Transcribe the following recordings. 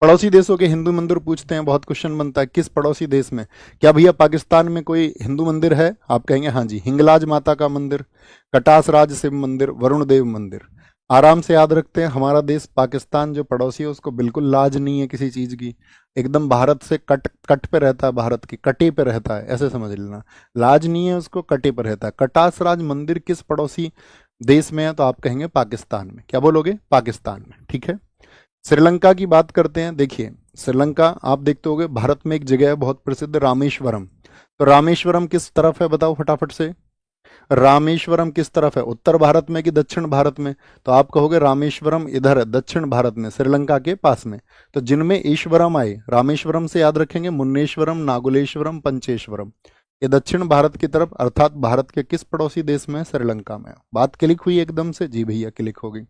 पड़ोसी देशों के हिंदू मंदिर पूछते हैं, बहुत क्वेश्चन बनता है किस पड़ोसी देश में। क्या भैया पाकिस्तान में कोई हिंदू मंदिर है? आप कहेंगे हाँ जी, हिंगलाज माता का मंदिर, कटास राज शिव मंदिर, वरुण देव मंदिर। आराम से याद रखते हैं, हमारा देश पाकिस्तान जो पड़ोसी है उसको बिल्कुल लाज नहीं है किसी चीज की, एकदम भारत से कट कट पे रहता है, भारत की कटे पे रहता है, ऐसे समझ लेना। लाज नहीं है उसको, कटे पे रहता है। कटास राज मंदिर किस पड़ोसी देश में है? तो आप कहेंगे पाकिस्तान में। क्या बोलोगे? पाकिस्तान में, ठीक है। श्रीलंका की बात करते हैं। देखिए श्रीलंका आप देखते होगे, भारत में एक जगह है बहुत प्रसिद्ध, रामेश्वरम। तो रामेश्वरम किस तरफ है बताओ फटाफट से। रामेश्वरम किस तरफ है, उत्तर भारत में कि दक्षिण भारत में? तो आप कहोगे रामेश्वरम इधर है, दक्षिण भारत में, श्रीलंका के पास में। तो जिनमें ईश्वरम आए, रामेश्वरम से याद रखेंगे, मुन्नेश्वरम, नागुलेश्वरम, पंचेश्वरम। ये दक्षिण भारत की तरफ, अर्थात भारत के किस पड़ोसी देश में? श्रीलंका में। बात क्लिक हुई एकदम से? जी भैया क्लिक हो गई।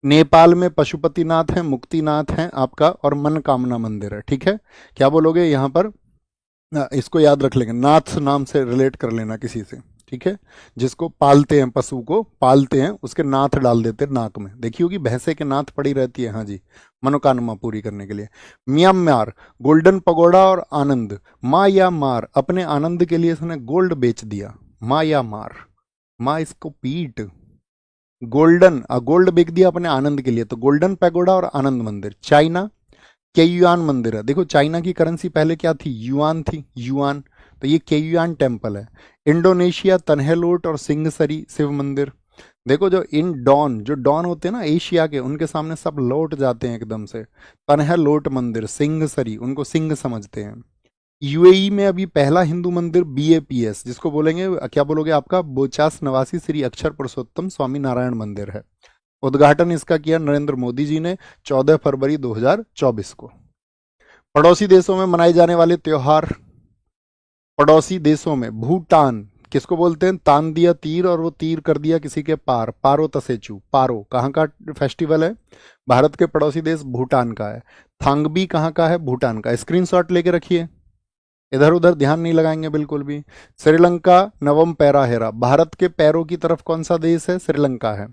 नेपाल में पशुपतिनाथ है, मुक्तिनाथ है आपका, और मनकामना मंदिर है, ठीक है। क्या बोलोगे यहाँ पर? इसको याद रख लेंगे, नाथ नाम से रिलेट कर लेना किसी से, ठीक है। जिसको पालते हैं, पशु को पालते हैं, उसके नाथ डाल देते हैं नाक में। देखी होगी भैंसे के नाथ पड़ी रहती है, हाँ जी, मनोकामना पूरी करने के लिए। म्यांमार, गोल्डन पगोडा और आनंद। म्यांमार अपने आनंद के लिए इसने गोल्ड बेच दिया। म्यांमार, माँ इसको पीट। गोल्डन गोल्ड बेच दिया अपने आनंद के लिए, तो गोल्डन पैगोडा और आनंद मंदिर। चाइना, केयुआन मंदिर है। देखो चाइना की करेंसी पहले क्या थी? युआन थी, युआन। तो ये केयुआन टेम्पल है। इंडोनेशिया, तन्हेलोट और सिंगसरी शिव मंदिर। देखो जो इन डॉन, जो डॉन होते हैं ना एशिया के, उनके सामने सब लौट जाते हैं एकदम से। तन्हेलोट मंदिर, सिंगसरी, उनको सिंह समझते हैं। यूएई में अभी पहला हिंदू मंदिर बीएपीएस, जिसको बोलेंगे, क्या बोलोगे आपका? बोचास नवासी श्री अक्षर पुरुषोत्तम स्वामी नारायण मंदिर है। उद्घाटन इसका किया नरेंद्र मोदी जी ने 14 फरवरी 2024 को। पड़ोसी देशों में मनाए जाने वाले त्योहार। पड़ोसी देशों में भूटान, किसको बोलते हैं? तान दिया तीर और वो तीर कर दिया किसी के पार, पारो तसेचू। पारो कहाँ का फेस्टिवल है? भारत के पड़ोसी देश भूटान का है। थांगबी कहाँ का है? भूटान का। स्क्रीनशॉट लेके रखिए, इधर उधर ध्यान नहीं लगाएंगे बिल्कुल भी। श्रीलंका, नवम पैराहेरा। भारत के पैरों की तरफ कौन सा देश है? श्रीलंका है।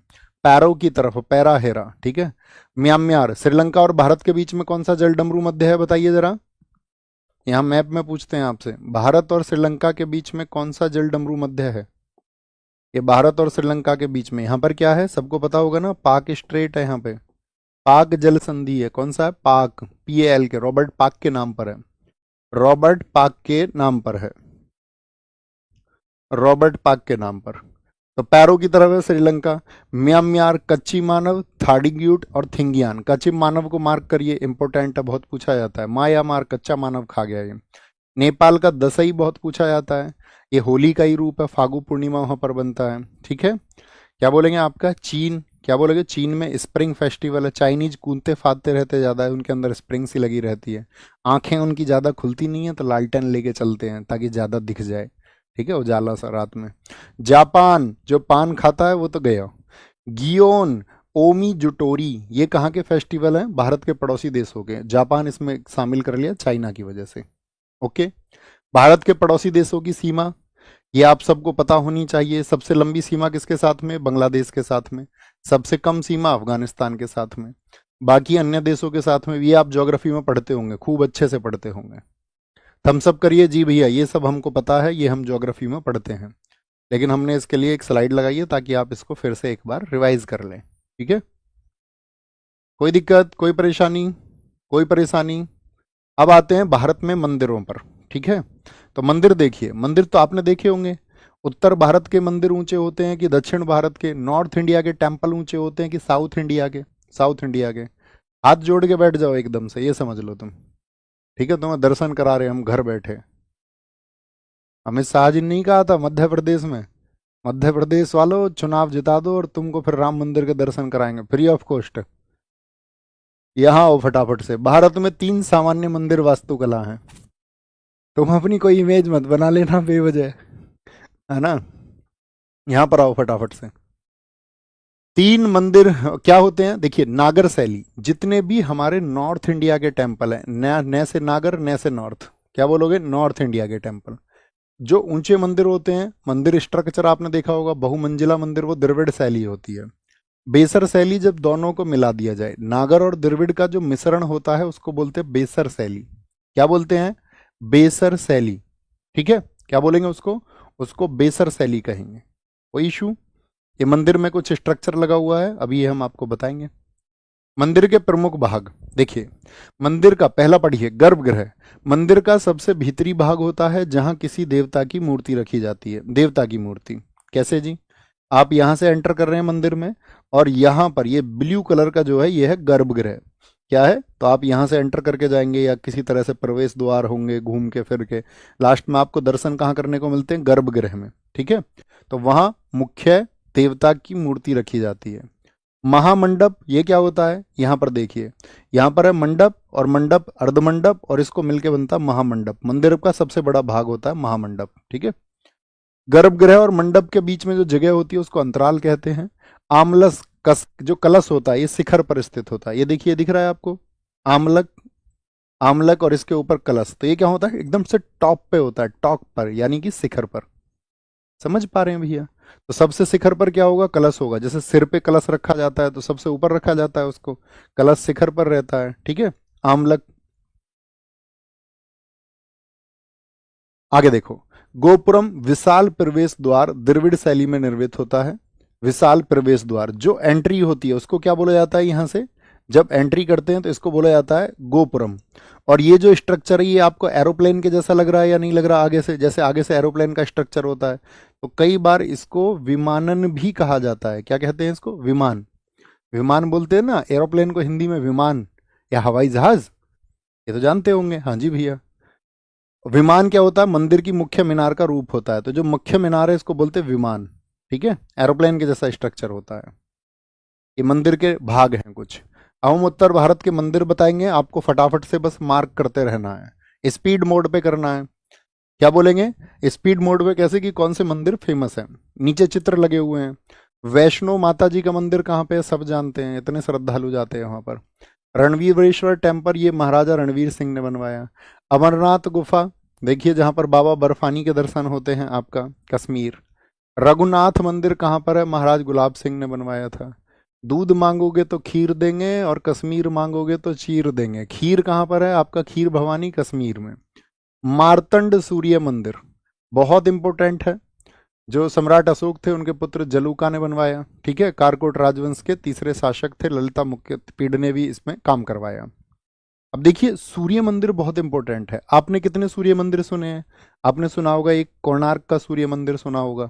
पैरों की तरफ पैराहेरा, ठीक है। म्यांमार, श्रीलंका और भारत के बीच में कौन सा जल डमरू मध्य है? बताइए जरा, यहाँ मैप में पूछते हैं आपसे, भारत और श्रीलंका के बीच में कौन सा जल डमरू मध्य है? ये भारत और श्रीलंका के बीच में यहाँ पर क्या है? सबको पता होगा ना, पाक स्ट्रेट है यहाँ पे। पाक जल संधि है। कौन सा है? पाक, PAL के, रॉबर्ट पाक के नाम पर है। रॉबर्ट पाक के नाम पर है, रॉबर्ट पाक के नाम पर। तो पैरों की तरफ है श्रीलंका। म्यांमार, कच्ची मानव, थाड़ीग्यूट और थिंगियान। कच्चे मानव को मार्क करिए, इंपॉर्टेंट है, बहुत पूछा जाता है। म्यांमार कच्चा मानव खा गया ये। नेपाल का दसई बहुत पूछा जाता है, ये होली का ही रूप है, फागु पूर्णिमा वहां पर बनता है, ठीक है। क्या बोलेंगे आपका? चीन, क्या बोलेंगे? चीन में स्प्रिंग फेस्टिवल है। चाइनीज कूदते फादते रहते ज़्यादा है, उनके अंदर स्प्रिंग सी लगी रहती है। आंखें उनकी ज़्यादा खुलती नहीं है, तो लालटेन लेके चलते हैं ताकि ज़्यादा दिख जाए, ठीक है, उजाला सा रात में। जापान, जो पान खाता है वो तो गया। गियोन, ओमी जुटोरी, ये कहाँ के फेस्टिवल हैं? भारत के पड़ोसी देशों के। जापान इसमें शामिल कर लिया चाइना की वजह से, ओके। भारत के पड़ोसी देशों की सीमा, ये आप सबको पता होनी चाहिए। सबसे लंबी सीमा किसके साथ में? बांग्लादेश के साथ में। सबसे कम सीमा अफगानिस्तान के साथ में। बाकी अन्य देशों के साथ में। ये आप ज्योग्राफी में पढ़ते होंगे, खूब अच्छे से पढ़ते होंगे। थम्सअप करिए जी भैया, ये सब हमको पता है, ये हम ज्योग्राफी में पढ़ते हैं। लेकिन हमने इसके लिए एक स्लाइड लगाई है ताकि आप इसको फिर से एक बार रिवाइज कर लें, ठीक है। कोई दिक्कत, कोई परेशानी? कोई परेशानी? अब आते हैं भारत में मंदिरों पर, ठीक है। तो मंदिर देखिए, मंदिर तो आपने देखे होंगे। उत्तर भारत के मंदिर ऊंचे होते हैं कि दक्षिण भारत के? नॉर्थ इंडिया के टेम्पल ऊंचे होते हैं कि साउथ इंडिया के? साउथ इंडिया के। हाथ जोड़ के बैठ जाओ एकदम से, ये समझ लो तुम, ठीक है। तुम्हें दर्शन करा रहे हम घर बैठे। अमित शाह जी ने नहीं कहा था मध्य प्रदेश में, मध्य प्रदेश वालों चुनाव जिता दो और तुमको फिर राम मंदिर के दर्शन कराएंगे फ्री ऑफ कॉस्ट। यहाँ आओ फटाफट से। भारत में 3 सामान्य मंदिर वास्तुकला हैं। तुम अपनी कोई इमेज मत बना लेना बेवजह, है ना। यहां पर आओ फटाफट से। 3 मंदिर क्या होते हैं? देखिए, नागर शैली, जितने भी हमारे नॉर्थ इंडिया के टेम्पल हैं, न से नागर, न से नॉर्थ, क्या बोलोगे? नॉर्थ इंडिया के टेम्पल। जो ऊंचे मंदिर होते हैं, मंदिर स्ट्रक्चर आपने देखा होगा, बहुमंजिला मंदिर, वो द्रविड़ शैली होती है। बेसर शैली जब दोनों को मिला दिया जाए, नागर और द्रविड़ का जो मिश्रण होता है उसको बोलते हैं बेसर शैली। क्या बोलते हैं? बेसर शैली। ठीक है, क्या बोलेंगे उसको? उसको बेसर शैली कहेंगे। कोई इशू? ये मंदिर में कुछ स्ट्रक्चर लगा हुआ है, अभी ये हम आपको बताएंगे। मंदिर के प्रमुख भाग देखिए, मंदिर का पहला पढ़िए, गर्भगृह। मंदिर का सबसे भीतरी भाग होता है जहां किसी देवता की मूर्ति रखी जाती है। देवता की मूर्ति कैसे जी? आप यहां से एंटर कर रहे हैं मंदिर में, और यहां पर ये ब्लू कलर का जो है ये है गर्भगृह। क्या है? तो आप यहां से एंटर करके जाएंगे या किसी तरह से प्रवेश द्वार होंगे, घूम के फिर के लास्ट में आपको दर्शन कहाँ करने को मिलते हैं? गर्भगृह में। ठीक है, तो वहां मुख्य देवता की मूर्ति रखी जाती है। महामंडप ये क्या होता है? यहां पर देखिए, यहां पर है मंडप, और मंडप अर्धमंडप, और इसको मिलके बनता है महामंडप। मंदिर का सबसे बड़ा भाग होता है महामंडप। ठीक है, गर्भगृह और मंडप के बीच में जो जगह होती है उसको अंतराल कहते हैं। आमलस कस जो कलश होता है ये शिखर पर स्थित होता है। ये देखिए, दिख रहा है आपको? आमलक, आमलक और इसके ऊपर कलश, तो ये क्या होता है? एकदम से टॉप पे होता है, टॉप पर, यानी कि शिखर पर। समझ पा रहे हैं भैया? तो सबसे शिखर पर क्या होगा? कलश होगा। जैसे सिर पे कलश रखा जाता है तो सबसे ऊपर रखा जाता है उसको, कलश शिखर पर रहता है। ठीक है, आमलक। आगे देखो, गोपुरम विशाल प्रवेश द्वार द्रविड़ शैली में निर्मित होता है। विशाल प्रवेश द्वार, जो एंट्री होती है उसको क्या बोला जाता है? यहां से जब एंट्री करते हैं तो इसको बोला जाता है गोपुरम। और ये जो स्ट्रक्चर है ये आपको एरोप्लेन के जैसा लग रहा है या नहीं लग रहा? आगे से, जैसे आगे से एरोप्लेन का स्ट्रक्चर होता है, तो कई बार इसको विमानन भी कहा जाता है। क्या कहते हैं इसको? विमान। विमान बोलते हैं ना एरोप्लेन को हिंदी में, विमान या हवाई जहाज, ये तो जानते होंगे। हाँ जी भैया, विमान क्या होता है? मंदिर की मुख्य मीनार का रूप होता है, तो जो मुख्य मीनार है इसको बोलते हैं विमान। ठीक है, एरोप्लेन के जैसा स्ट्रक्चर होता है। ये मंदिर के भाग हैं कुछ। अब हम उत्तर भारत के मंदिर बताएंगे, आपको फटाफट से बस मार्क करते रहना है, स्पीड मोड पे करना है। क्या बोलेंगे? स्पीड मोड पे कैसे, कि कौन से मंदिर फेमस है। नीचे चित्र लगे हुए हैं। वैष्णो माता जी का मंदिर कहाँ पे है? सब जानते हैं, इतने श्रद्धालु जाते हैं वहां पर। रणवीरेश्वर टेम्पल, ये महाराजा रणवीर सिंह ने बनवाया। अमरनाथ गुफा, देखिए जहां पर बाबा बर्फानी के दर्शन होते हैं, आपका कश्मीर। रघुनाथ मंदिर कहाँ पर है? महाराज गुलाब सिंह ने बनवाया था। दूध मांगोगे तो खीर देंगे, और कश्मीर मांगोगे तो चीर देंगे। खीर कहाँ पर है? आपका खीर भवानी कश्मीर में। मार्तंड सूर्य मंदिर बहुत इंपॉर्टेंट है, जो सम्राट अशोक थे उनके पुत्र जलूका ने बनवाया। ठीक है, कारकोट राजवंश के तीसरे शासक थे, ललिता मुख्य पीड़ ने भी इसमें काम करवाया। अब देखिए, सूर्य मंदिर बहुत इंपॉर्टेंट है। आपने कितने सूर्य मंदिर सुने हैं? आपने सुना होगा एक कोणार्क का सूर्य मंदिर सुना होगा।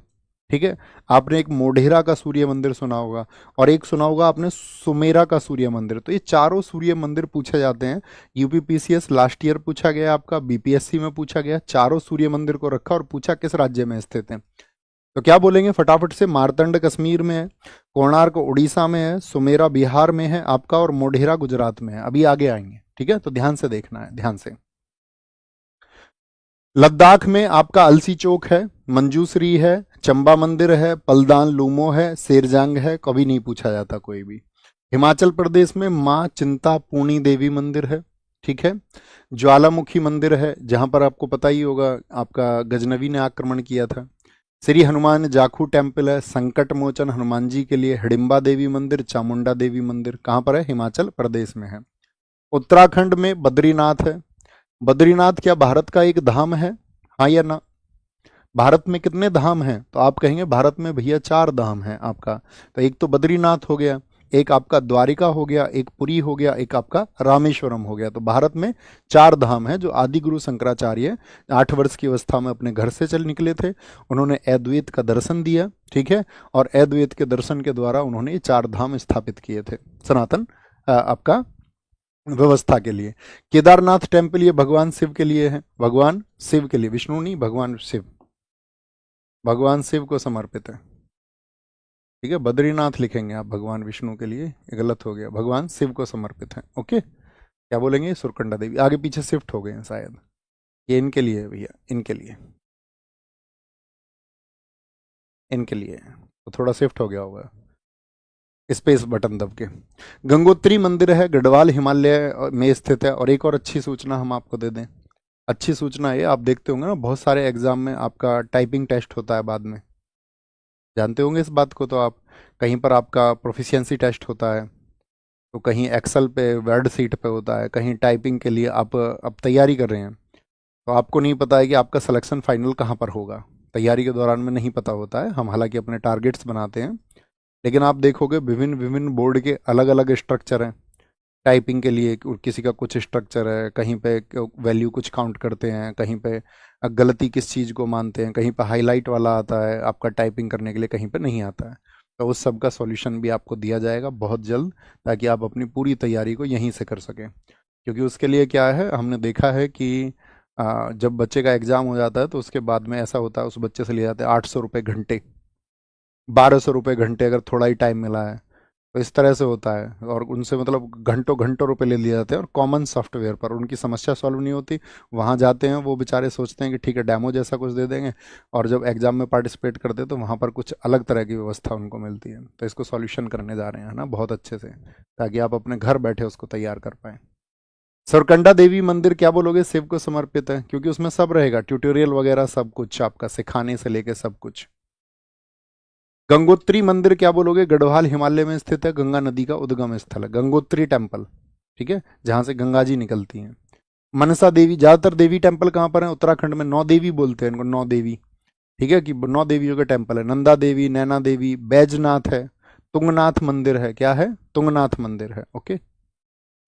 ठीक है, आपने एक मोढेरा का सूर्य मंदिर सुना होगा, और एक सुना होगा आपने सुमेरा का सूर्य मंदिर। तो ये चारों सूर्य मंदिर पूछे जाते हैं। यूपीपीसीएस लास्ट ईयर पूछा गया, आपका बीपीएससी में पूछा गया। चारों सूर्य मंदिर को रखा और पूछा किस राज्य में स्थित है। तो क्या बोलेंगे फटाफट से? मार्तंड कश्मीर में है, कोणार्क उड़ीसा में है, सुमेरा बिहार में है आपका, और मोढेरा गुजरात में है। अभी आगे आएंगे। ठीक है, तो ध्यान से देखना है, ध्यान से। लद्दाख में आपका अलसी चौक है, मंजूश्री है, चंबा मंदिर है, पलदान लूमो है, शेरजांग है, कभी नहीं पूछा जाता कोई भी। हिमाचल प्रदेश में माँ चिंतापूर्णी देवी मंदिर है। ठीक है, ज्वालामुखी मंदिर है, जहां पर आपको पता ही होगा आपका गजनवी ने आक्रमण किया था। श्री हनुमान जाखू टेम्पल है, संकट मोचन हनुमान जी के लिए। हिडिंबा देवी मंदिर, चामुंडा देवी मंदिर कहाँ पर है? हिमाचल प्रदेश में है। उत्तराखंड में बद्रीनाथ है। बद्रीनाथ क्या भारत का एक धाम है? हाँ या ना? भारत में कितने धाम हैं? तो आप कहेंगे भारत में भैया 4 धाम हैं आपका। तो एक तो बद्रीनाथ हो गया, एक आपका द्वारिका हो गया, एक पुरी हो गया, एक आपका रामेश्वरम हो गया। तो भारत में 4 धाम हैं, जो आदि गुरु शंकराचार्य 8 वर्ष की अवस्था में अपने घर से चल निकले थे। उन्होंने अद्वैत का दर्शन दिया। ठीक है, और अद्वैत के दर्शन के द्वारा उन्होंने ये 4 धाम स्थापित किए थे सनातन आपका व्यवस्था के लिए। केदारनाथ टेम्पल ये भगवान शिव के लिए है, भगवान शिव के लिए, विष्णु नहीं, भगवान शिव, भगवान शिव को समर्पित है। ठीक है, बद्रीनाथ लिखेंगे आप भगवान विष्णु के लिए, ये गलत हो गया, भगवान शिव को समर्पित है। ओके, क्या बोलेंगे? सुरकंडा देवी। आगे पीछे शिफ्ट हो गए हैं शायद, ये इनके लिए है भैया, इनके लिए, इनके लिए है। तो थोड़ा शिफ्ट हो गया होगा, स्पेस बटन दब के। गंगोत्री मंदिर है, गढ़वाल हिमालय में स्थित है। और एक और अच्छी सूचना हम आपको दे दें, अच्छी सूचना ये, आप देखते होंगे ना बहुत सारे एग्जाम में आपका टाइपिंग टेस्ट होता है बाद में, जानते होंगे इस बात को तो आप। कहीं पर आपका प्रोफिशिएंसी टेस्ट होता है, तो कहीं एक्सेल पे, वर्ड सीट पे होता है, कहीं टाइपिंग के लिए आप अब तैयारी कर रहे हैं, तो आपको नहीं पता है कि आपका सिलेक्शन फाइनल कहाँ पर होगा। तैयारी के दौरान में नहीं पता होता है। हम हालांकि अपने टारगेट्स बनाते हैं, लेकिन आप देखोगे विभिन्न विभिन्न बोर्ड के अलग अलग स्ट्रक्चर हैं। टाइपिंग के लिए किसी का कुछ स्ट्रक्चर है, कहीं पे वैल्यू कुछ काउंट करते हैं, कहीं पे गलती किस चीज़ को मानते हैं, कहीं पे हाईलाइट वाला आता है आपका टाइपिंग करने के लिए, कहीं पे नहीं आता है। तो उस सब का सॉल्यूशन भी आपको दिया जाएगा बहुत जल्द, ताकि आप अपनी पूरी तैयारी को यहीं से कर सकें। क्योंकि उसके लिए क्या है, हमने देखा है कि जब बच्चे का एग्ज़ाम हो जाता है तो उसके बाद में ऐसा होता है, उस बच्चे से लिए जाते हैं 800 रुपये घंटे, 1200 रुपये घंटे अगर थोड़ा ही टाइम मिला है। तो इस तरह से होता है, और उनसे मतलब घंटों घंटों रुपए ले लिए जाते हैं, और कॉमन सॉफ्टवेयर पर उनकी समस्या सॉल्व नहीं होती। वहाँ जाते हैं वो बेचारे, सोचते हैं कि ठीक है डेमो जैसा कुछ दे देंगे, और जब एग्जाम में पार्टिसिपेट करते हैं तो वहाँ पर कुछ अलग तरह की व्यवस्था उनको मिलती है। तो इसको सॉल्यूशन करने जा रहे हैं ना बहुत अच्छे से, ताकि आप अपने घर बैठे उसको तैयार कर पाएँ। सरकंडा देवी मंदिर क्या बोलोगे? शिव को समर्पित है, क्योंकि उसमें सब रहेगा, ट्यूटोरियल वगैरह सब कुछ आपका सिखाने से लेके सब कुछ। गंगोत्री मंदिर क्या बोलोगे? गढ़वाल हिमालय में स्थित है, गंगा नदी का उद्गम स्थल है, गंगोत्री टेम्पल, ठीक है, जहां से गंगा जी निकलती हैं। मनसा देवी, ज्यादातर देवी टेम्पल कहाँ पर है? उत्तराखंड में नौ देवी बोलते हैं इनको, नौ देवी, ठीक है, कि नौ देवियों के टेम्पल है। नंदा देवी, नैना देवी, बैजनाथ है, तुंगनाथ मंदिर है, क्या है? तुंगनाथ मंदिर है, ओके।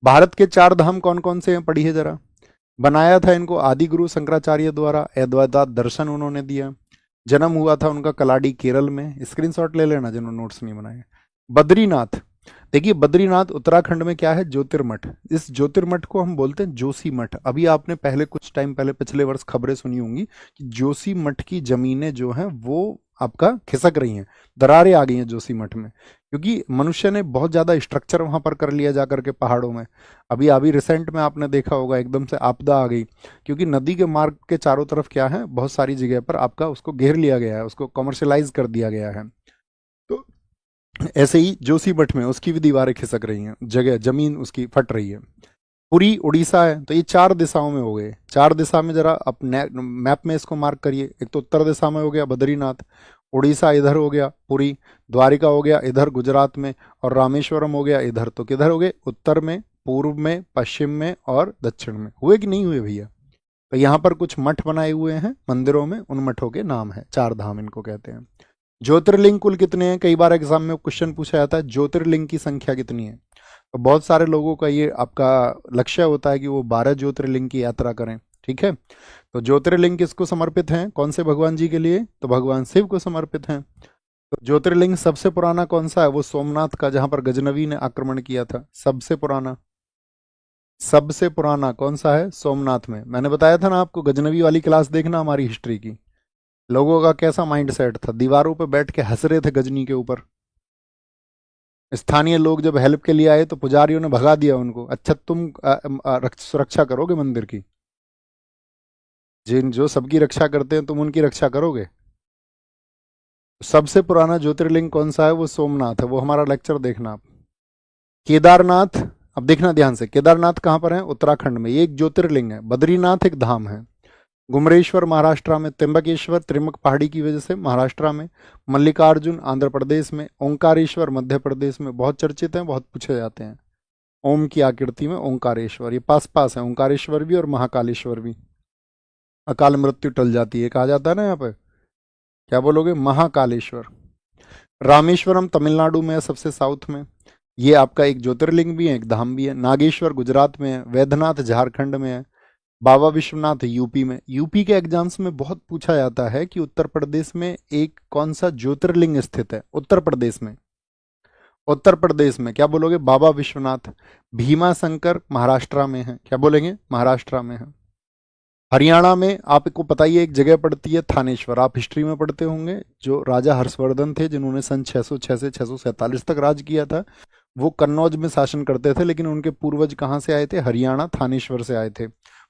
भारत के चार धाम कौन कौन से हैं, पढ़िए जरा। बनाया था इनको आदि गुरु शंकराचार्य द्वारा, अद्वैत दर्शन उन्होंने दिया। जन्म हुआ था उनका कलाडी केरल में। स्क्रीनशॉट ले लेना जिन्होंने नोट्स नहीं बनाए। बद्रीनाथ, देखिए बद्रीनाथ उत्तराखंड में क्या है? ज्योतिर्मठ। इस ज्योतिर्मठ को हम बोलते हैं जोशी मठ। अभी आपने पहले कुछ टाइम पहले पिछले वर्ष खबरें सुनी होंगी कि जोशी मठ की जमीनें जो हैं वो आपका खिसक रही हैं, दरारें आ गई हैं जोशी मठ में, क्योंकि मनुष्य ने बहुत ज्यादा स्ट्रक्चर वहां पर कर लिया जा करके पहाड़ों में। अभी अभी रिसेंट में आपने देखा होगा एकदम से आपदा आ गई, क्योंकि नदी के मार्ग के चारों तरफ क्या है, बहुत सारी जगह पर आपका उसको घेर लिया गया है, उसको कमर्शलाइज कर दिया गया है। तो ऐसे ही जोशी मठ में उसकी भी दीवारें खिसक रही हैं, जगह जमीन उसकी फट रही है। पुरी उड़ीसा है। तो ये चार दिशाओं में हो गए। चार दिशा में जरा आप मैप में इसको मार्क करिए। एक तो उत्तर दिशा में हो गया बद्रीनाथ, उड़ीसा इधर हो गया पुरी, द्वारिका हो गया इधर गुजरात में, और रामेश्वरम हो गया इधर। तो किधर हो गए? उत्तर में, पूर्व में, पश्चिम में और दक्षिण में। हुए कि नहीं हुए भैया? तो यहाँ पर कुछ मठ बनाए हुए हैं मंदिरों में, उन मठों के नाम है, चार धाम इनको कहते हैं। ज्योतिर्लिंग कुल कितने हैं? कई बार एग्जाम में क्वेश्चन पूछा जाता है ज्योतिर्लिंग की संख्या कितनी है। तो बहुत सारे लोगों का ये आपका लक्ष्य होता है कि वो 12 ज्योतिर्लिंग की यात्रा करें, ठीक है। तो ज्योतिर्लिंग किसको समर्पित हैं? कौन से भगवान जी के लिए? तो भगवान शिव को समर्पित हैं। तो ज्योतिर्लिंग सबसे पुराना कौन सा है? वो सोमनाथ का, जहां पर गजनवी ने आक्रमण किया था। सबसे पुराना, सबसे पुराना कौन सा है? सोमनाथ में। मैंने बताया था ना आपको, गजनवी वाली क्लास देखना हमारी हिस्ट्री की। लोगों का कैसा माइंड सेट था, दीवारों पे बैठ के हंस रहे थे गजनी के ऊपर। स्थानीय लोग जब हेल्प के लिए आए तो पुजारियों ने भगा दिया उनको। अच्छा तुम सुरक्षा करोगे मंदिर की? जिन जो सबकी रक्षा करते हैं तुम उनकी रक्षा करोगे? सबसे पुराना ज्योतिर्लिंग कौन सा है? वो सोमनाथ है। वो हमारा लेक्चर देखना आप। केदारनाथ, अब देखना ध्यान से, केदारनाथ कहाँ पर है? उत्तराखंड में। ये एक ज्योतिर्लिंग है। बद्रीनाथ एक धाम है। गुमरेश्वर महाराष्ट्र में, त्र्यंबकेश्वर त्रिमक पहाड़ी की वजह से महाराष्ट्र में, मल्लिकार्जुन आंध्र प्रदेश में, ओंकारेश्वर मध्य प्रदेश में। बहुत चर्चित हैं, बहुत पूछे जाते हैं। ओम की आकृति में ओंकारेश्वर, ये पास पास है, ओंकारेश्वर भी और महाकालेश्वर भी। अकाल मृत्यु टल जाती है कहा जाता है ना यहाँ पे। क्या बोलोगे? महाकालेश्वर। रामेश्वरम तमिलनाडु में है, सबसे साउथ में। ये आपका एक ज्योतिर्लिंग भी है, एक धाम भी है। नागेश्वर गुजरात में है। वैद्यनाथ झारखंड में है। बाबा विश्वनाथ यूपी में। यूपी के एग्जाम्स में बहुत पूछा जाता है कि उत्तर प्रदेश में एक कौन सा ज्योतिर्लिंग स्थित है? उत्तर प्रदेश में, उत्तर प्रदेश में क्या बोलोगे? बाबा विश्वनाथ। भीमा शंकर महाराष्ट्र में है। क्या बोलेंगे? महाराष्ट्र में है। हरियाणा में आपको पता ही है, एक जगह पड़ती है थानेश्वर। आप हिस्ट्री में पढ़ते होंगे, जो राजा हर्षवर्धन थे जिन्होंने सन 606 से 647 तक राज किया था, वो कन्नौज में शासन करते थे। लेकिन उनके पूर्वज कहाँ से आए थे? हरियाणा थानेश्वर से आए थे।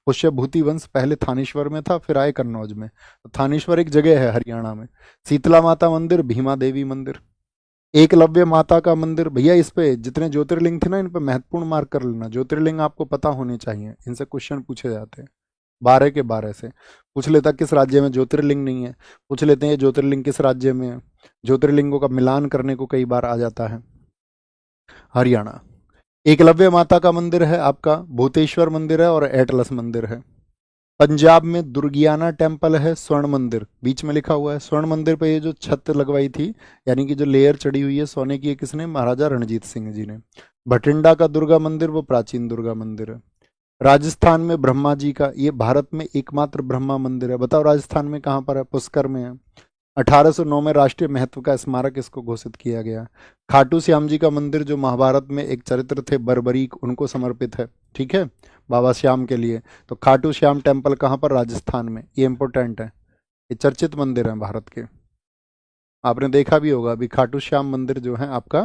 पुष्यभूति वंश पहले थानेश्वर में था, फिर आए कन्नौज में। तो थानेश्वर एक जगह है हरियाणा में। शीतला माता मंदिर, भीमा देवी मंदिर, एकलव्य माता का मंदिर। भैया इस पे जितने ज्योतिर्लिंग थे ना, इन पे महत्वपूर्ण मार्क कर लेना। ज्योतिर्लिंग आपको पता होने चाहिए, इनसे क्वेश्चन पूछे जाते हैं। 12 के 12 से पूछ लेता किस राज्य में ज्योतिर्लिंग नहीं है, पूछ लेते हैं ये ज्योतिर्लिंग किस राज्य में है, ज्योतिर्लिंगों का मिलान करने को कई बार आ जाता है। हरियाणा। एकलव्य माता का मंदिर है आपका, भूतेश्वर मंदिर है और एटलस मंदिर है। पंजाब में दुर्गियाना टेम्पल है, स्वर्ण मंदिर बीच में लिखा हुआ है। स्वर्ण मंदिर पे ये जो छत लगवाई थी, यानी कि जो लेयर चढ़ी हुई है सोने की, ये किसने? महाराजा रणजीत सिंह जी ने। भटिंडा का दुर्गा मंदिर वो प्राचीन दुर्गा मंदिर है। राजस्थान में ब्रह्मा जी का, ये भारत में एकमात्र ब्रह्मा मंदिर है। बताओ राजस्थान में कहाँ पर है? पुष्कर में है। 1809 में राष्ट्रीय महत्व का स्मारक इसको घोषित किया गया। खाटू श्याम जी का मंदिर जो महाभारत में एक चरित्र थे बर्बरीक, उनको समर्पित है, ठीक है, बाबा श्याम के लिए। तो खाटू श्याम टेम्पल कहाँ पर? राजस्थान में। ये इंपॉर्टेंट है, ये चर्चित मंदिर है भारत के। आपने देखा भी होगा अभी खाटू श्याम मंदिर जो है आपका,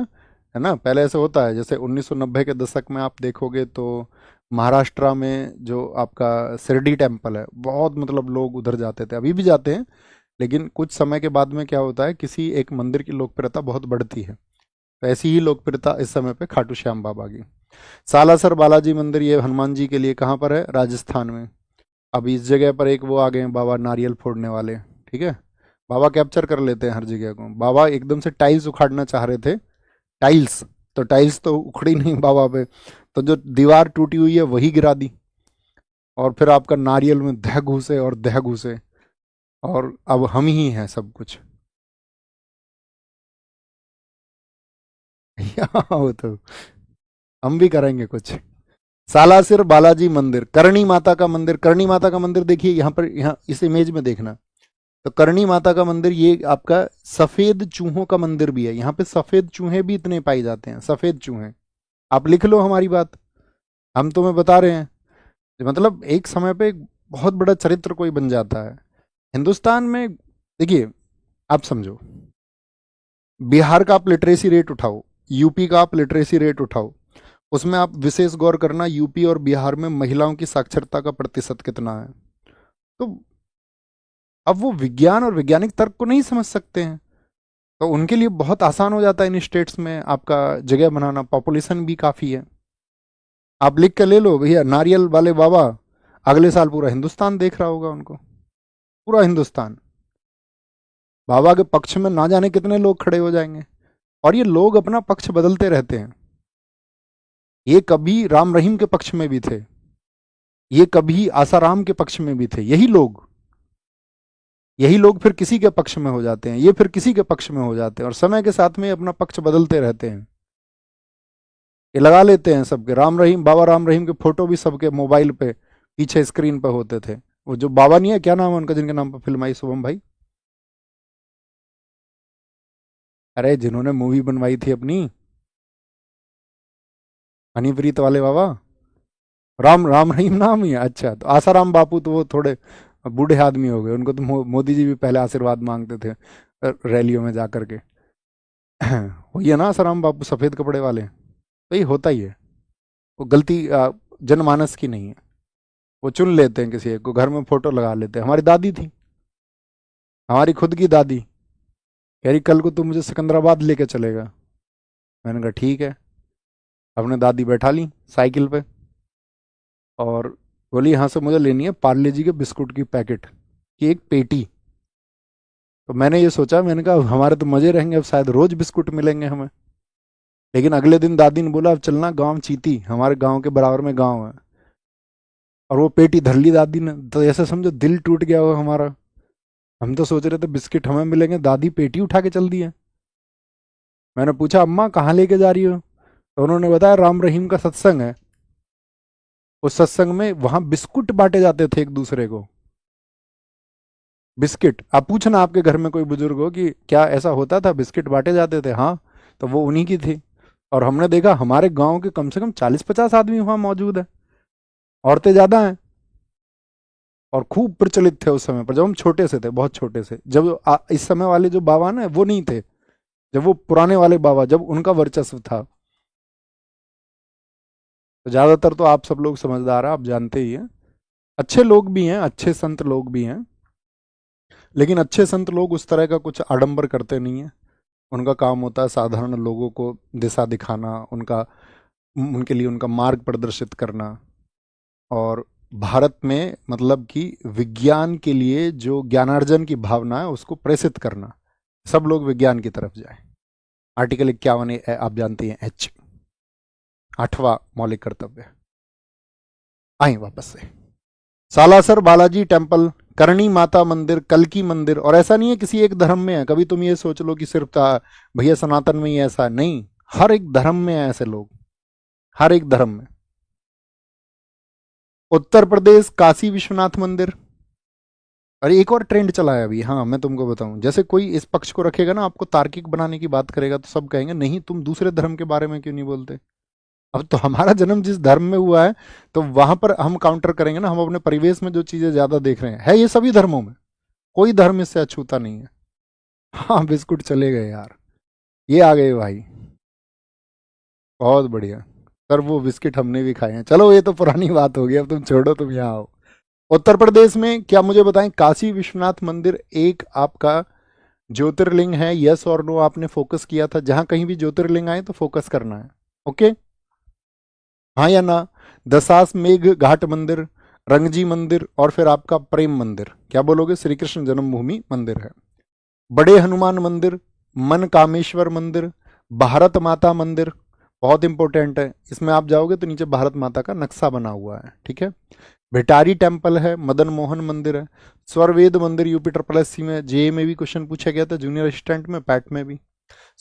है ना, पहले ऐसे होता है जैसे 1990 के दशक में आप देखोगे तो महाराष्ट्र में जो आपका शिरडी टेम्पल है, बहुत मतलब लोग उधर जाते थे, अभी भी जाते हैं, लेकिन कुछ समय के बाद में क्या होता है, किसी एक मंदिर की लोकप्रियता बहुत बढ़ती है। तो ऐसी ही लोकप्रियता इस समय पे खाटू श्याम बाबा की। सालासर बालाजी मंदिर, ये हनुमान जी के लिए, कहाँ पर है? राजस्थान में। अब इस जगह पर एक वो आ गए हैं बाबा नारियल फोड़ने वाले, ठीक है, बाबा कैप्चर कर लेते हैं हर जगह को। बाबा एकदम से टाइल्स उखाड़ना चाह रहे थे, टाइल्स, तो टाइल्स तो उखड़ी नहीं बाबा पे, तो जो दीवार टूटी हुई है वही गिरा दी, और फिर आपका नारियल में दह घुसे और दह घुसे, और अब हम ही हैं सब कुछ। वो तो हम भी करेंगे कुछ। सालासिर बालाजी मंदिर, करणी माता का मंदिर, करणी माता का मंदिर देखिए यहाँ पर, यहाँ इस इमेज में देखना, तो करणी माता का मंदिर ये आपका सफेद चूहों का मंदिर भी है। यहाँ पे सफेद चूहे भी इतने पाए जाते हैं, सफेद चूहे। आप लिख लो हमारी बात, हम तुम्हें बता रहे हैं। मतलब एक समय पे एक बहुत बड़ा चरित्र कोई बन जाता है हिंदुस्तान में। देखिए आप समझो, बिहार का आप लिटरेसी रेट उठाओ, यूपी का आप लिटरेसी रेट उठाओ, उसमें आप विशेष गौर करना यूपी और बिहार में महिलाओं की साक्षरता का प्रतिशत कितना है। तो अब वो विज्ञान और वैज्ञानिक तर्क को नहीं समझ सकते हैं, तो उनके लिए बहुत आसान हो जाता है इन स्टेट्स में आपका जगह बनाना, पॉपुलेशन भी काफ़ी है। आप लिख के ले लो भैया, नारियल वाले बाबा, अगले साल पूरा हिंदुस्तान देख रहा होगा उनको, पूरा हिंदुस्तान। बाबा के पक्ष में ना जाने कितने लोग खड़े हो जाएंगे, और ये लोग अपना पक्ष बदलते रहते हैं। ये कभी राम रहीम के पक्ष में भी थे, ये कभी आसाराम के पक्ष में भी थे, यही लोग फिर किसी के पक्ष में हो जाते हैं, ये फिर किसी के पक्ष में हो जाते हैं, और समय के साथ में अपना पक्ष बदलते रहते हैं। ये लगा लेते हैं सबके, राम रहीम, बाबा राम रहीम के फोटो भी सबके मोबाइल पे पीछे स्क्रीन पे होते थे। वो जो बाबा नहीं है, क्या नाम है उनका जिनके नाम पर फिल्म आई, शुभम भाई? अरे जिन्होंने मूवी बनवाई थी अपनी, हनीप्रीत वाले बाबा, राम राम रहीम नाम ही है। अच्छा, तो आसाराम बापू तो वो थोड़े बूढ़े आदमी हो गए, उनको तो मोदी जी भी पहले आशीर्वाद मांगते थे रैलियों में जा करके। वही है ना आसाराम बापू, सफ़ेद कपड़े वाले। तो ये होता ही है, वो गलती जनमानस की नहीं है, वो चुन लेते हैं किसी एक को, घर में फोटो लगा लेते हैं। हमारी दादी थी, हमारी खुद की दादी, कह रही कल को तू मुझे सिकंदराबाद लेके चलेगा। मैंने कहा ठीक है। अपने दादी बैठा ली साइकिल पे, और बोली यहाँ से मुझे लेनी है पार्ले जी के बिस्कुट की पैकेट की एक पेटी। तो मैंने ये सोचा, मैंने कहा हमारे तो मजे रहेंगे, अब शायद रोज बिस्कुट मिलेंगे हमें। लेकिन अगले दिन दादी ने बोला अब चलना गांव चीती, हमारे गांव के बराबर में गांव है, और वो पेटी धर ली दादी ने। तो ऐसे समझो दिल टूट गया होगा हमारा, हम तो सोच रहे थे बिस्किट हमें मिलेंगे, दादी पेटी उठा के चल दी है। मैंने पूछा अम्मा कहाँ लेके जा रही हो, तो उन्होंने बताया राम रहीम का सत्संग है, उस सत्संग में वहां बिस्कुट बांटे जाते थे एक दूसरे को। बिस्किट, आप पूछना आपके घर में कोई बुजुर्ग हो कि क्या ऐसा होता था, बिस्किट बांटे जाते थे? हाँ, तो वो उन्हीं की थी। और हमने देखा हमारे गांव के कम से कम 40-50 आदमी वहां मौजूद है, औरतें ज्यादा हैं, और खूब प्रचलित थे उस समय पर, जब हम छोटे से थे, बहुत छोटे से। जब इस समय वाले जो बाबा ना वो नहीं थे, जब वो पुराने वाले बाबा, जब उनका वर्चस्व था। तो ज्यादातर तो आप सब लोग समझदार हैं, आप जानते ही हैं, अच्छे लोग भी हैं, अच्छे संत लोग भी हैं, लेकिन अच्छे संत लोग उस तरह का कुछ आडंबर करते नहीं हैं। उनका काम होता है साधारण लोगों को दिशा दिखाना, उनका, उनके लिए उनका मार्ग प्रदर्शित करना, और भारत में मतलब कि विज्ञान के लिए जो ज्ञानार्जन की भावना है उसको प्रेषित करना, सब लोग विज्ञान की तरफ जाए। आर्टिकल 51 आप जानते हैं, एच, 8वां मौलिक कर्तव्य। आए वापस से, सालासर बालाजी टेम्पल, करणी माता मंदिर, कल्की मंदिर, और ऐसा नहीं है किसी एक धर्म में है, कभी तुम ये सोच लो कि सिर्फ था भैया सनातन में ही ऐसा है, नहीं, हर एक धर्म में है ऐसे लोग, हर एक धर्म में। उत्तर प्रदेश काशी विश्वनाथ मंदिर। और एक और ट्रेंड चला है अभी, हाँ मैं तुमको बताऊं, जैसे कोई इस पक्ष को रखेगा ना, आपको तार्किक बनाने की बात करेगा तो सब कहेंगे नहीं तुम दूसरे धर्म के बारे में क्यों नहीं बोलते। अब तो हमारा जन्म जिस धर्म में हुआ है तो वहां पर हम काउंटर करेंगे ना, हम अपने परिवेश में जो चीजें ज्यादा देख रहे हैं, है ये सभी धर्मों में, कोई धर्म इससे अछूता नहीं है। हाँ बिस्कुट चले गए यार, ये आ गए भाई, बहुत बढ़िया सर, वो बिस्किट हमने भी खाए हैं। चलो ये तो पुरानी बात हो गई, अब तुम छोड़ो, तुम यहाँ आओ। उत्तर प्रदेश में क्या मुझे बताएं, काशी विश्वनाथ मंदिर एक आपका ज्योतिर्लिंग है, यस और नो आपने फोकस किया था, जहां कहीं भी ज्योतिर्लिंग आए तो फोकस करना है, ओके, हाँ या ना। दशास मेघ घाट मंदिर, रंगजी मंदिर, और फिर आपका प्रेम मंदिर, क्या बोलोगे, श्री कृष्ण जन्मभूमि मंदिर है। बड़े हनुमान मंदिर, मन कामेश्वर मंदिर, भारत माता मंदिर, बहुत इंपॉर्टेंट है, इसमें आप जाओगे तो नीचे भारत माता का नक्शा बना हुआ है, ठीक है। भिटारी टेम्पल है, मदन मोहन मंदिर है, स्वरवेद मंदिर यूपी ट्रिपल एससी में जेए में भी क्वेश्चन पूछा गया था, जूनियर असिस्टेंट में, पैट में भी।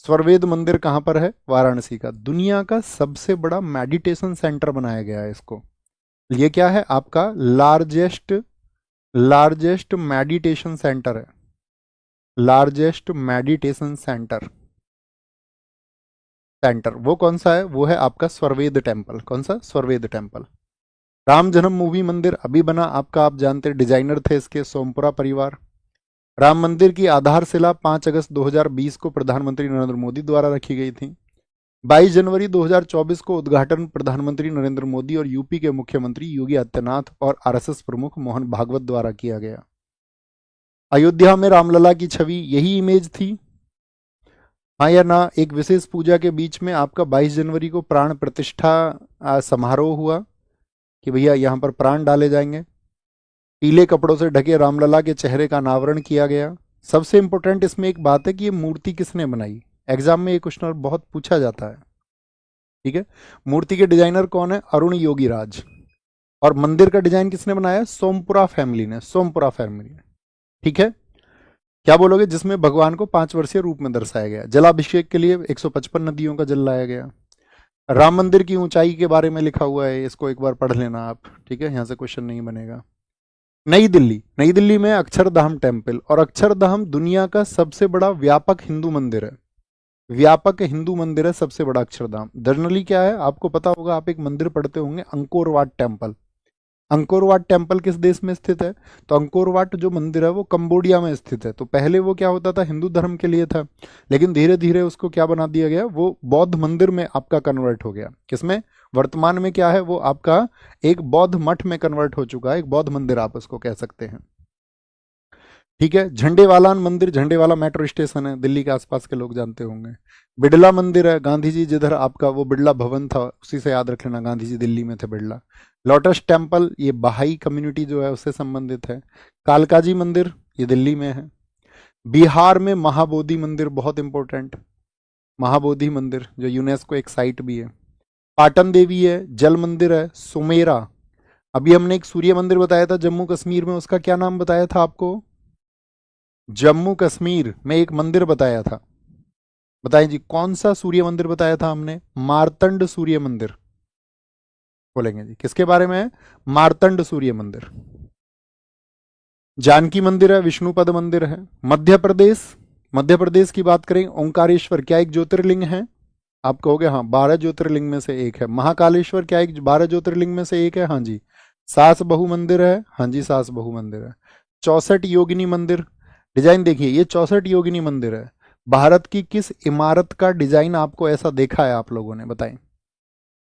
स्वरवेद मंदिर कहाँ पर है, वाराणसी का, दुनिया का सबसे बड़ा मेडिटेशन सेंटर बनाया गया है इसको। ये क्या है आपका, लार्जेस्ट लार्जेस्ट मेडिटेशन सेंटर है, लार्जेस्ट मेडिटेशन सेंटर, वो कौन सा है, वो है आपका स्वरवेद टेम्पल। कौन सा, स्वरवेद टेम्पल। राम जन्मभूमि मंदिर अभी बना आपका, आप जानते हैं डिजाइनर थे इसके, सोमपुरा परिवार। राम मंदिर की आधारशिला 5 अगस्त 2020 को प्रधानमंत्री नरेंद्र मोदी द्वारा रखी गई थी। 22 जनवरी 2024 को उद्घाटन प्रधानमंत्री नरेंद्र मोदी और यूपी के मुख्यमंत्री योगी आदित्यनाथ और आरएसएस प्रमुख मोहन भागवत द्वारा किया गया। अयोध्या में रामलला की छवि यही इमेज थी, हाँ या ना। एक विशेष पूजा के बीच में आपका 22 जनवरी को प्राण प्रतिष्ठा समारोह हुआ कि भैया यहाँ पर प्राण डाले जाएंगे। पीले कपड़ों से ढके रामलला के चेहरे का अनावरण किया गया। सबसे इंपॉर्टेंट इसमें एक बात है कि ये मूर्ति किसने बनाई, एग्जाम में ये क्वेश्चन बहुत पूछा जाता है, ठीक है। मूर्ति के डिजाइनर कौन है, अरुण योगी राज। और मंदिर का डिजाइन किसने बनाया, सोमपुरा फैमिली ने, सोमपुरा फैमिली ने, ठीक है। क्या बोलोगे, जिसमें भगवान को 5 वर्षीय रूप में दर्शाया गया। जलाभिषेक के लिए 155 नदियों का जल लाया गया। राम मंदिर की ऊंचाई के बारे में लिखा हुआ है, इसको एक बार पढ़ लेना आप, ठीक है, यहां से क्वेश्चन नहीं बनेगा। नई दिल्ली, नई दिल्ली में अक्षरधाम टेम्पल, और अक्षरधाम दुनिया का सबसे बड़ा व्यापक हिंदू मंदिर है, व्यापक हिंदू मंदिर है सबसे बड़ा अक्षरधाम। जनरली क्या है आपको पता होगा, आप एक मंदिर पढ़ते होंगे Angkor Wat temple. Angkor Wat temple किस देश में स्थित है, तो अंकोर वाट जो मंदिर है वो कंबोडिया में स्थित है। तो पहले वो क्या होता था, हिंदू धर्म के लिए था, लेकिन धीरे धीरे उसको क्या बना दिया गया, वो बौद्ध मंदिर में आपका कन्वर्ट हो गया। किसमें, वर्तमान में क्या है वो आपका एक बौद्ध मठ में कन्वर्ट हो चुका है, एक बौद्ध मंदिर आप उसको कह सकते हैं, ठीक है। झंडेवाला मंदिर, झंडेवाला मेट्रो स्टेशन है, दिल्ली के आसपास के लोग जानते होंगे। बिड़ला मंदिर है, गांधी जी जिधर आपका वो बिड़ला भवन था उसी से याद रख लेना, गांधी जी दिल्ली में थे बिड़ला। लोटस टेम्पल ये बहाई कम्युनिटी जो है उससे संबंधित है। कालकाजी मंदिर ये दिल्ली में है। बिहार में महाबोधि मंदिर बहुत इंपॉर्टेंट, महाबोधि मंदिर जो यूनेस्को एक साइट भी है। पाटन देवी है, जल मंदिर है। सुमेरा, अभी हमने एक सूर्य मंदिर बताया था जम्मू कश्मीर में, उसका क्या नाम बताया था आपको, जम्मू कश्मीर में एक मंदिर बताया था, बताएं जी कौन सा सूर्य मंदिर बताया था हमने, मार्तंड सूर्य मंदिर बोलेंगे जी, किसके बारे में है, मार्तंड सूर्य मंदिर। जानकी मंदिर है, विष्णुपद मंदिर है। मध्य प्रदेश, मध्य प्रदेश की बात करें, ओंकारेश्वर क्या एक ज्योतिर्लिंग है, आप कहोगे हाँ 12 ज्योतिर्लिंग में से एक है। महाकालेश्वर क्या एक 12 ज्योतिर्लिंग में से एक है, हाँ जी। सास बहु मंदिर है, हाँ जी सास बहु मंदिर है। 64 योगिनी मंदिर, डिजाइन देखिए ये 64 योगिनी मंदिर है। भारत की किस इमारत का डिजाइन आपको ऐसा देखा है आप लोगों ने, बताएं।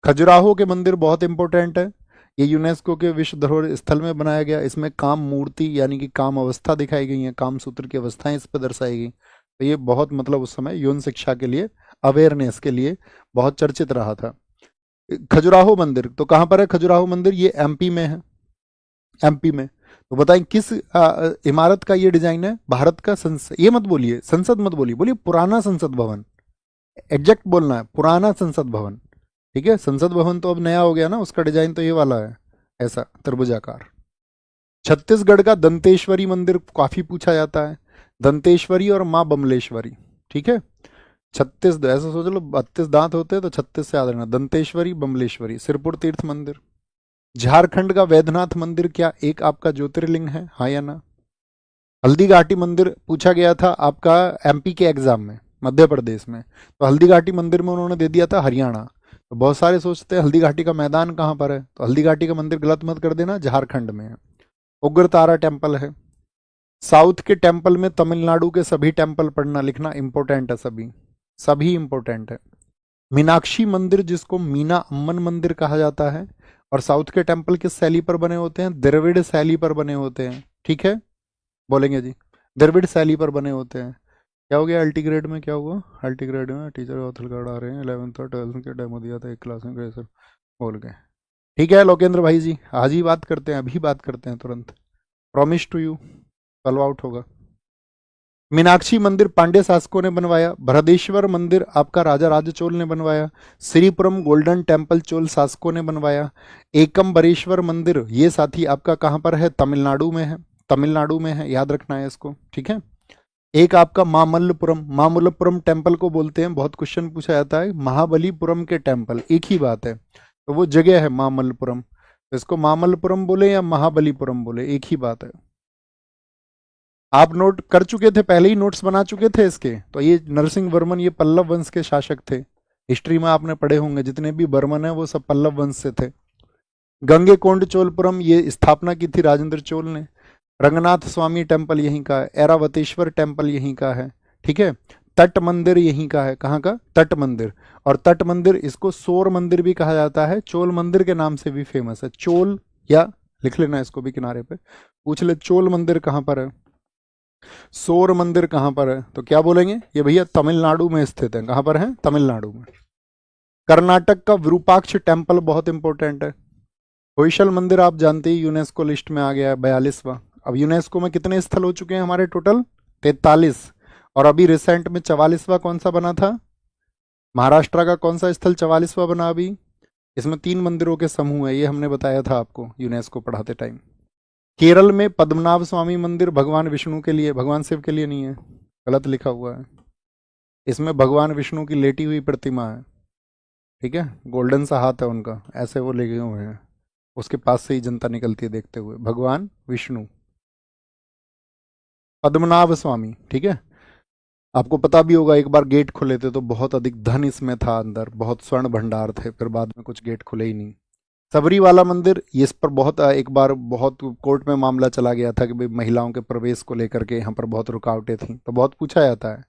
खजुराहो के मंदिर बहुत इंपॉर्टेंट है, ये यूनेस्को के विश्व धरोहर स्थल में बनाया गया। इसमें काम मूर्ति यानी कि काम अवस्था दिखाई गई है, काम सूत्र की अवस्थाएं इस पर दर्शाई गई। तो ये बहुत मतलब उस समय यौन शिक्षा के लिए, अवेयरनेस के लिए बहुत चर्चित रहा था। खजुराहो मंदिर तो कहाँ पर है, खजुराहो मंदिर ये एमपी में है, एमपी में। तो बताएं किस इमारत का ये डिजाइन है? भारत का संसद, ये मत बोलिए संसद मत बोलिए, बोलिए पुराना संसद भवन, एग्जैक्ट बोलना है, पुराना संसद भवन। ठीक है, संसद भवन तो अब नया हो गया ना, उसका डिजाइन तो ये वाला है, ऐसा त्रिभुजाकार। छत्तीसगढ़ का दंतेश्वरी मंदिर काफी पूछा जाता है, दंतेश्वरी और माँ बमलेश्वरी। ठीक है, 36, ऐसा सोच लो 32 दांत होते हैं तो 36 से याद रहना, दंतेश्वरी बमलेश्वरी। सिरपुर तीर्थ मंदिर। झारखंड का वैद्यनाथ मंदिर क्या एक आपका ज्योतिर्लिंग है, हाँ या ना? हल्दी घाटी मंदिर पूछा गया था आपका एमपी के एग्जाम में, मध्य प्रदेश में, तो हल्दी घाटी मंदिर में उन्होंने दे दिया था हरियाणा। तो बहुत सारे सोचते हैं हल्दी घाटी का मैदान कहाँ पर है, तो हल्दी घाटी का मंदिर गलत मत कर देना, झारखंड में है। उग्र तारा टेम्पल है। साउथ के टेम्पल में तमिलनाडु के सभी टेम्पल पढ़ना लिखना इंपॉर्टेंट है, सभी सभी इंपॉर्टेंट है। मीनाक्षी मंदिर जिसको मीना अम्मन मंदिर कहा जाता है, और साउथ के टेम्पल किस शैली पर बने होते हैं? द्रविड़ शैली पर बने होते हैं। ठीक है, बोलेंगे जी, द्रविड़ शैली पर बने होते हैं। क्या हो गया अल्टीग्रेड में, क्या हुआ अल्टीग्रेड में? टीचर ऑथर कार्ड आ रहे हैं, 11th और 12th के डेमो दिया था एक क्लास में, कैसे बोल गए। ठीक है लोकेंद्र भाई जी, आज ही बात करते हैं, अभी बात करते हैं तुरंत, promise to you, solve out होगा। मीनाक्षी मंदिर पांड्य शासकों ने बनवाया। बृहदेश्वर मंदिर आपका राजा राज चोल ने बनवाया। श्रीपुरम गोल्डन टेम्पल चोल शासकों ने बनवाया। एकम्बरेश्वर मंदिर ये साथी आपका कहाँ पर है? तमिलनाडु में है, तमिलनाडु में है, याद रखना है इसको। ठीक है, एक आपका मामल्लपुरम, मामल्लपुरम टेम्पल को बोलते हैं, बहुत क्वेश्चन पूछा जाता है, महाबलीपुरम के टेम्पल, एक ही बात है, तो वो जगह है मामल्लपुरम, तो इसको मामल्लपुरम बोले या महाबलीपुरम बोले, एक ही बात है। आप नोट कर चुके थे, पहले ही नोट्स बना चुके थे इसके, तो ये नरसिंह वर्मन ये पल्लव वंश के शासक थे, हिस्ट्री में आपने पढ़े होंगे, जितने भी बर्मन है वो सब पल्लव वंश से थे। गंगेकोंड चोलपुरम ये स्थापना की थी राजेंद्र चोल ने। रंगनाथ स्वामी टेम्पल यहीं का है। ऐरावतेश्वर टेम्पल यहीं का है। ठीक है, तट मंदिर यहीं का है, कहाँ का? तट मंदिर। और तट मंदिर इसको सोर मंदिर भी कहा जाता है, चोल मंदिर के नाम से भी फेमस है, चोल, या लिख लेना इसको भी किनारे पे, पूछ ले चोल मंदिर कहाँ पर है, सोर मंदिर कहाँ पर है, तो क्या बोलेंगे? ये भैया तमिलनाडु में स्थित है। कहाँ पर है? तमिलनाडु में। कर्नाटक का विरूपाक्ष टेम्पल बहुत इंपॉर्टेंट है। होयसल मंदिर आप जानते ही यूनेस्को लिस्ट में आ गया है, 42वां। अब यूनेस्को में कितने स्थल हो चुके हैं हमारे टोटल? 43। और अभी रिसेंट में 44वां कौन सा बना था? महाराष्ट्र का कौन सा स्थल 44वां बना अभी? इसमें 3 मंदिरों के समूह है, ये हमने बताया था आपको यूनेस्को पढ़ाते टाइम। केरल में पद्मनाभ स्वामी मंदिर भगवान विष्णु के लिए, भगवान शिव के लिए नहीं है, गलत लिखा हुआ है, इसमें भगवान विष्णु की लेटी हुई प्रतिमा है। ठीक है, गोल्डन सा हाथ है उनका, ऐसे वो लेगे हुए हैं, उसके पास से ही जनता निकलती है देखते हुए, भगवान विष्णु, पद्मनाभ स्वामी। ठीक है, आपको पता भी होगा एक बार गेट खुले थे तो बहुत अधिक धन इसमें था अंदर, बहुत स्वर्ण भंडार थे, फिर बाद में कुछ गेट खुले ही नहीं। सबरी वाला मंदिर, ये इस पर बहुत एक बार बहुत कोर्ट में मामला चला गया था कि भाई महिलाओं के प्रवेश को लेकर के यहाँ पर बहुत रुकावटें थी, तो बहुत पूछा जाता है।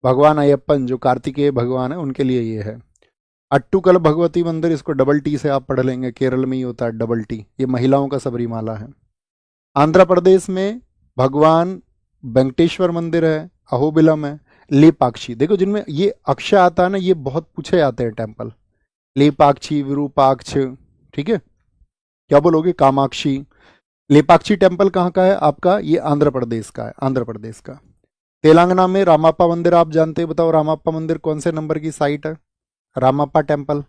भगवान अयप्पन जो कार्तिकेय भगवान है उनके लिए ये है। अट्टुकल भगवती मंदिर, इसको डबल टी से आप पढ़ लेंगे, केरल में ही होता है डबल टी, ये महिलाओं का सबरीमाला है। आंध्र प्रदेश में भगवान वेंकटेश्वर मंदिर है, अहोबिलम है, लेपाक्षी, देखो जिनमें ये अक्षय आता है ना, ये बहुत पूछे जाते हैं टेम्पल, लेपाक्षी, विरूपाक्ष। ठीक है, क्या बोलोगे? कामाक्षी। लेपाक्षी टेम्पल कहाँ का है आपका? ये आंध्र प्रदेश का है, आंध्र प्रदेश का। तेलंगाना में रामाप्पा मंदिर आप जानते हैं, बताओ रामाप्पा मंदिर कौन से नंबर की साइट है? रामाप्पा टेम्पल।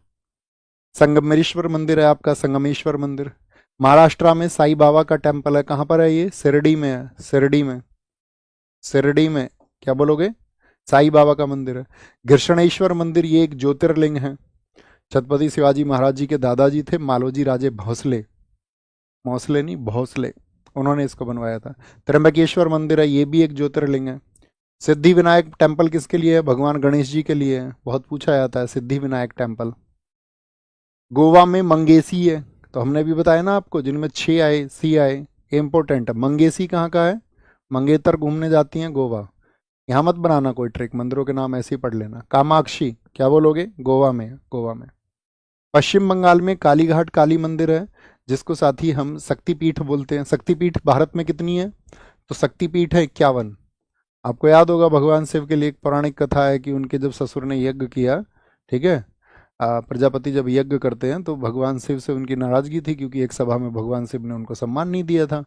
संगमेश्वर मंदिर है आपका, संगमेश्वर मंदिर। महाराष्ट्र में साई बाबा का टेम्पल है, कहाँ पर है ये? शिरडी में है, शिरडी में, शिरडी में। क्या बोलोगे? साई बाबा का मंदिर है। घृष्णेश्वर मंदिर ये एक ज्योतिर्लिंग है, छत्रपति शिवाजी महाराज जी के दादाजी थे मालोजी राजे भोसले, भोसले नहीं भोसले, उन्होंने इसको बनवाया था। त्र्यंबकेश्वर मंदिर है, ये भी एक ज्योतिर्लिंग है। सिद्धि विनायक टेम्पल किसके लिए है? भगवान गणेश जी के लिए है, बहुत पूछा जाता है सिद्धि विनायक टेम्पल। गोवा में मंगेसी है, तो हमने भी बताया ना आपको, जिनमें 6 आए, सी आए, इंपॉर्टेंट है। मंगेसी कहाँ का है? मंगेतर घूमने जाती हैं गोवा, यहाँ मत बनाना कोई ट्रिक, मंदिरों के नाम ऐसे ही पढ़ लेना। कामाक्षी, क्या बोलोगे? गोवा में, गोवा में। पश्चिम बंगाल में कालीघाट काली मंदिर है, जिसको साथ ही हम शक्तिपीठ बोलते हैं। शक्तिपीठ भारत में कितनी है? तो शक्तिपीठ है 51। आपको याद होगा भगवान शिव के लिए एक पौराणिक कथा है कि उनके जब ससुर ने यज्ञ किया, ठीक है, प्रजापति जब यज्ञ करते हैं तो भगवान शिव से उनकी नाराजगी थी, क्योंकि एक सभा में भगवान शिव ने उनको सम्मान नहीं दिया था।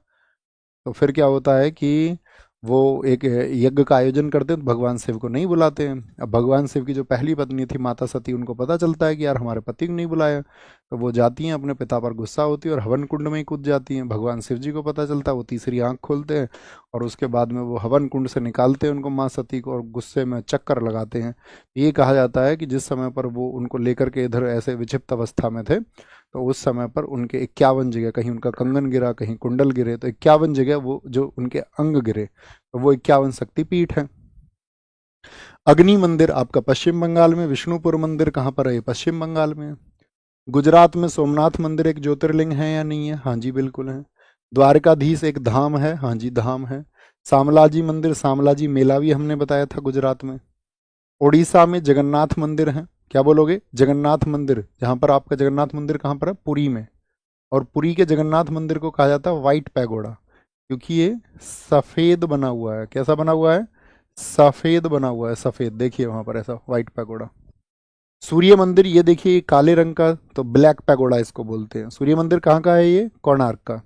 तो फिर क्या होता है कि वो एक यज्ञ का आयोजन करते हैं तो भगवान शिव को नहीं बुलाते हैं। अब भगवान शिव की जो पहली पत्नी थी माता सती, उनको पता चलता है कि यार हमारे पति को नहीं बुलाया, तो वो जाती हैं, अपने पिता पर गुस्सा होती है और हवन कुंड में ही कूद जाती हैं। भगवान शिव जी को पता चलता है, वो तीसरी आंख खोलते हैं और उसके बाद में वो हवन कुंड से निकालते हैं उनको, माँ सती को, और गुस्से में चक्कर लगाते हैं। ये कहा जाता है कि जिस समय पर वो उनको लेकर के इधर ऐसे विक्षिप्त अवस्था में थे, तो उस समय पर उनके 51 जगह, कहीं उनका कंगन गिरा, कहीं कुंडल गिरे, तो 51 जगह वो जो उनके अंग गिरे, तो वो 51 शक्तिपीठ है। अग्नि मंदिर आपका पश्चिम बंगाल में, विष्णुपुर मंदिर कहाँ पर है? ये पश्चिम बंगाल में है। गुजरात में सोमनाथ मंदिर एक ज्योतिर्लिंग है या नहीं है? हाँ जी बिल्कुल है। द्वारकाधीश एक धाम है, हाँ जी धाम है। सामलाजी मंदिर, सामलाजी मेला भी हमने बताया था गुजरात में। उड़ीसा में जगन्नाथ मंदिर है, क्या बोलोगे? जगन्नाथ मंदिर, जहाँ पर आपका जगन्नाथ मंदिर कहाँ पर है? पुरी में। और पुरी के जगन्नाथ मंदिर को कहा जाता है वाइट पैगोडा, क्योंकि ये सफ़ेद बना हुआ है। कैसा बना हुआ है? सफ़ेद बना हुआ है, सफ़ेद। देखिए वहाँ पर ऐसा वाइट पैगोडा। सूर्य मंदिर, ये देखिए ये काले रंग का, तो ब्लैक पैगोडा इसको बोलते हैं। सूर्य मंदिर कहाँ का है? ये कोणार्क का।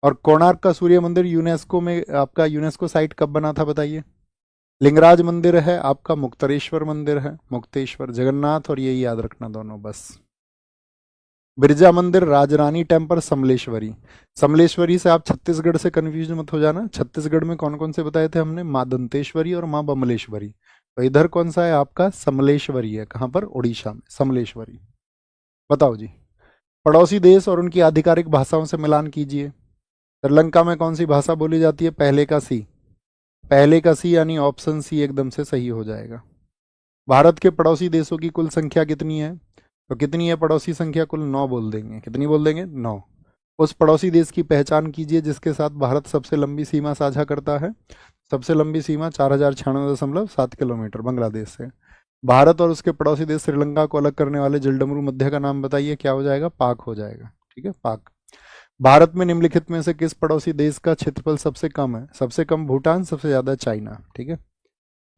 और कोणार्क का सूर्य मंदिर यूनेस्को में, आपका यूनेस्को साइट कब बना था बताइए? लिंगराज मंदिर है आपका, मुक्तेश्वर मंदिर है, मुक्तेश्वर, जगन्नाथ, और यही याद रखना दोनों बस। बिरजा मंदिर, राजरानी टेम्पल, समलेश्वरी। समलेश्वरी से आप छत्तीसगढ़ से कंफ्यूज मत हो जाना। छत्तीसगढ़ में कौन कौन से बताए थे हमने? माँ दंतेश्वरी और माँ बमलेश्वरी। तो इधर कौन सा है आपका? समलेश्वरी है। कहाँ पर? उड़ीसा में, समलेश्वरी। बताओ जी। पड़ोसी देश और उनकी आधिकारिक भाषाओं से मिलान कीजिए। श्रीलंका में कौन सी भाषा बोली जाती है? पहले का सी, पहले का सी, यानी ऑप्शन सी एकदम से सही हो जाएगा। भारत के पड़ोसी देशों की कुल संख्या कितनी है? तो कितनी है पड़ोसी संख्या? कुल 9 बोल देंगे। कितनी बोल देंगे? 9। उस पड़ोसी देश की पहचान कीजिए जिसके साथ भारत सबसे लंबी सीमा साझा करता है। सबसे लंबी सीमा 4096.7 किलोमीटर बांग्लादेश से। भारत और उसके पड़ोसी देश श्रीलंका को अलग करने वाले जलडमरू मध्य का नाम बताइए। क्या हो जाएगा? पाक हो जाएगा। ठीक है, पाक। भारत में निम्नलिखित में से किस पड़ोसी देश का क्षेत्रफल सबसे कम है? सबसे कम भूटान, सबसे ज्यादा चाइना। ठीक है।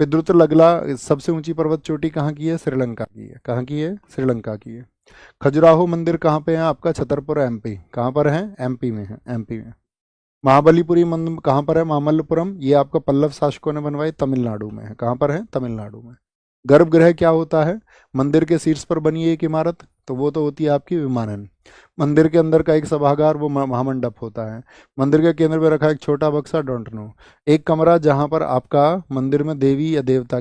पितृत्व लगला, सबसे ऊंची पर्वत चोटी कहाँ की है? श्रीलंका की है। कहाँ की है? श्रीलंका की है। खजुराहो मंदिर कहाँ पे है आपका? छतरपुर, एमपी। कहाँ पर है? एमपी में है, एमपी में। महाबलीपुरी मंदिर कहाँ पर है? मामल्लपुरम, ये आपका पल्लव शासकों ने बनवाई, तमिलनाडु में है। कहाँ पर है? तमिलनाडु में। गर्भगृह क्या होता है? मंदिर के शीर्ष पर बनी एक इमारत, तो वो तो होती है आपकी विमानन। मंदिर के अंदर का एक सभागार, वो महामंडप होता है। मंदिर के केंद्र में रखा एक छोटा बक्सा, डोंट नो। एक कमरा जहाँ पर आपका मंदिर में देवी या देवता की